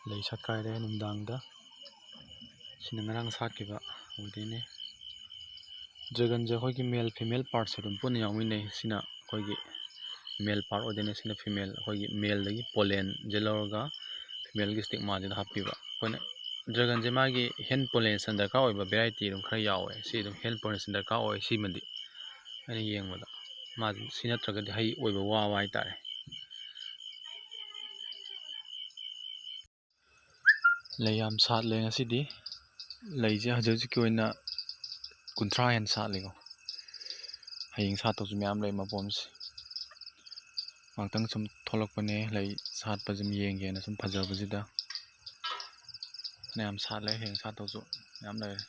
ꯂꯩ ꯁꯠꯀꯥꯏꯔꯦ ꯅꯨꯡꯗꯥꯡꯗ ꯁꯤꯅ ꯉꯔꯥꯡ ꯁꯥꯠꯈꯤꯕ ꯑꯣꯏꯗꯣꯏꯅꯦ ꯗ꯭ꯔꯦꯒꯟꯁꯦ ꯑꯩꯈꯣꯏꯒꯤ ꯃꯦꯜ ꯐꯤꯃꯦꯜ ꯄꯥꯔꯠꯁꯦ ꯑꯗꯨꯝ ꯄꯨꯟꯅ ꯌꯥꯎꯃꯤꯟꯅꯩ ꯁꯤꯅ ꯑꯩꯈꯣꯏꯒꯤ ꯃꯦꯜ ꯄꯥꯔꯠ ꯑꯣꯏꯗꯣꯏꯅꯦ ꯁꯤꯅ ꯐꯤꯃꯦꯜ ꯑꯩꯈꯣꯏꯒꯤ ꯃꯦꯜꯗꯒꯤ ꯄꯣꯂꯦꯟꯁꯦ ꯂꯧꯔꯒ ꯐꯤꯃꯦꯜꯒꯤ ꯁ꯭ꯇꯤꯛꯃꯥꯁꯤꯗ ꯍꯥꯞꯄꯤꯕ ꯑꯩꯈꯣꯏꯅ ꯗ꯭ꯔꯦꯒꯟꯁꯦ ꯃꯥꯒꯤ ꯍꯦꯟ ꯄꯣꯂꯦꯅꯦꯁꯟ ꯗꯔꯀꯥꯔ ꯑꯣꯏꯕ ꯚꯦꯔꯥꯏꯇꯤ ꯑꯗꯨꯝ ꯈꯔ ꯌꯥꯎꯋꯦ ꯁꯤ ꯑꯗꯨꯝ ꯍꯦꯟ ꯄꯣꯂꯦꯅꯦꯁꯟ ꯗꯔꯀꯥꯔ ꯑꯣꯏ ꯁꯤꯃꯗꯤ ꯑꯩꯅ ꯌꯦꯡꯕꯗ ꯃꯥꯗꯤ ꯁꯤ ꯅꯠꯇ꯭ꯔꯒꯗꯤ ꯍꯩ ꯑꯣꯏꯕ ꯋꯥꯕ ꯍꯥꯏꯇꯥꯔꯦ ꯂꯩ ꯌꯥꯝ ꯁꯥꯠꯂꯦ ꯉꯁꯤꯗꯤ ꯂꯩꯁꯦ ꯍꯧꯖꯤꯛ ꯍꯧꯖꯤꯛꯀꯤ ꯑꯣꯏꯅ 30 ꯍꯦꯟꯅ ꯁꯥꯠꯂꯤꯀꯣ ꯍꯌꯦꯡ ꯁꯥꯠꯇꯧꯁꯨ ꯃꯌꯥꯝ ꯂꯩ ꯃꯄꯣꯝꯁꯦ ꯉꯥꯛꯇꯪ ꯁꯨꯝ ꯊꯣꯛꯂꯛꯄꯅꯦ ꯂꯩ ꯁꯥꯠꯄꯁꯤ ꯁꯨꯝ ꯌꯦꯡꯒꯦꯅ ꯁꯨꯝ ꯐꯖꯕꯁꯤꯗ ꯐꯅꯌꯥꯝ ꯁꯥꯠꯂꯦ ꯍꯌꯦꯡ ꯁꯥꯠꯇꯧꯁꯨ ꯃꯌꯥꯝ ꯂꯩꯔꯦ